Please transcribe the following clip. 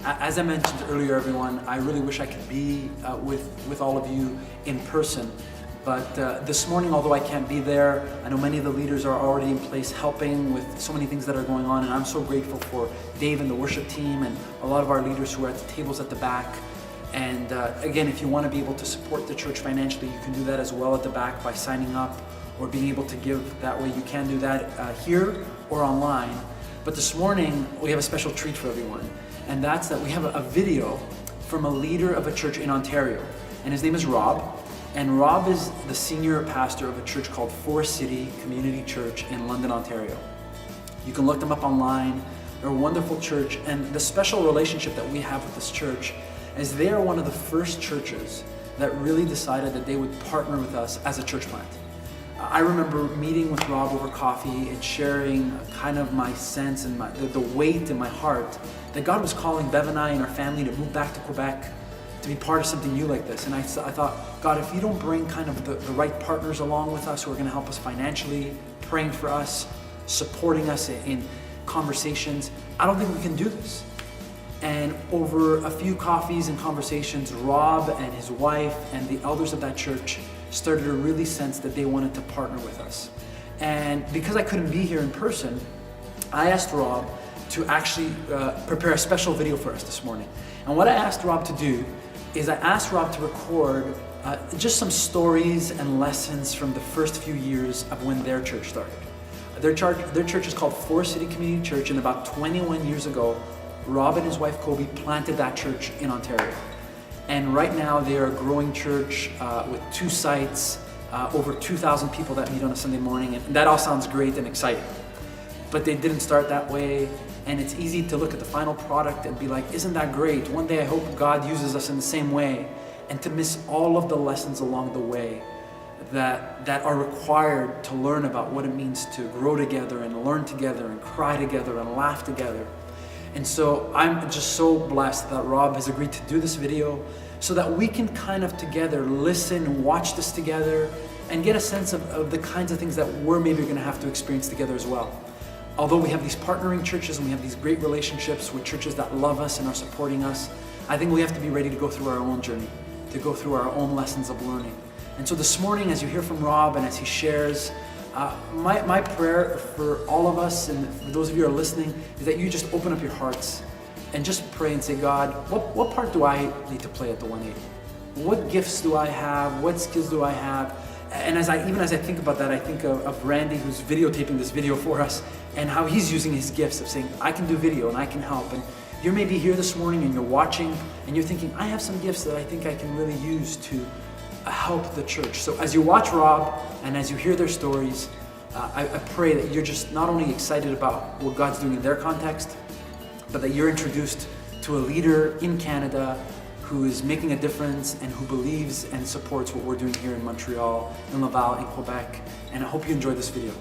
As I mentioned earlier, everyone, I really wish I could be with all of you in person. But this morning, although I can't be there, I know many of the leaders are already in place helping with so many things that are going on, and I'm so grateful for Dave and the worship team and a lot of our leaders who are at the tables at the back. And again, if you want to be able to support the church financially, you can do that as well at the back by signing up or being able to give that way. You can do that here or online. But this morning, we have a special treat for everyone, and that's that we have a video from a leader of a church in Ontario, and his name is Rob. And Rob is the senior pastor of a church called Forest City Community Church in London, Ontario. You can look them up online. They're a wonderful church, and the special relationship that we have with this church is they are one of the first churches that really decided that they would partner with us as a church plant. I remember meeting with Rob over coffee and sharing kind of my sense and the weight in my heart that God was calling Bev and I and our family to move back to Quebec, to be part of something new like this. And I thought, God, if you don't bring kind of the right partners along with us who are going to help us financially, praying for us, supporting us in conversations, I don't think we can do this. And over a few coffees and conversations, Rob and his wife and the elders of that church started to really sense that they wanted to partner with us. And because I couldn't be here in person, I asked Rob to actually prepare a special video for us this morning. And what I asked Rob to do is I asked Rob to record just some stories and lessons from the first few years of when their church started. Their church is called Forest City Community Church, and about 21 years ago, Rob and his wife Kobe planted that church in Ontario. And right now they are a growing church with 2 sites, over 2,000 people that meet on a Sunday morning, and that all sounds great and exciting. But they didn't start that way, and it's easy to look at the final product and be like, isn't that great? One day I hope God uses us in the same way, and to miss all of the lessons along the way that are required to learn about what it means to grow together and learn together and cry together and laugh together. And so I'm just so blessed that Rob has agreed to do this video so that we can kind of together listen and watch this together and get a sense of the kinds of things that we're maybe going to have to experience together as well. Although we have these partnering churches and we have these great relationships with churches that love us and are supporting us, I think we have to be ready to go through our own journey, to go through our own lessons of learning. And so this morning, as you hear from Rob and as he shares, my prayer for all of us and for those of you who are listening is that you just open up your hearts and just pray and say, God, what part do I need to play at the 180? What gifts do I have? What skills do I have? And even as I think about that, I think of Randy, who's videotaping this video for us, and how he's using his gifts of saying, I can do video and I can help. And you're maybe here this morning and you're watching and you're thinking, I have some gifts that I think I can really use to help the church. So as you watch Rob and as you hear their stories, I pray that you're just not only excited about what God's doing in their context, but that you're introduced to a leader in Canada who is making a difference and who believes and supports what we're doing here in Montreal, in Laval, in Quebec. And I hope you enjoyed this video.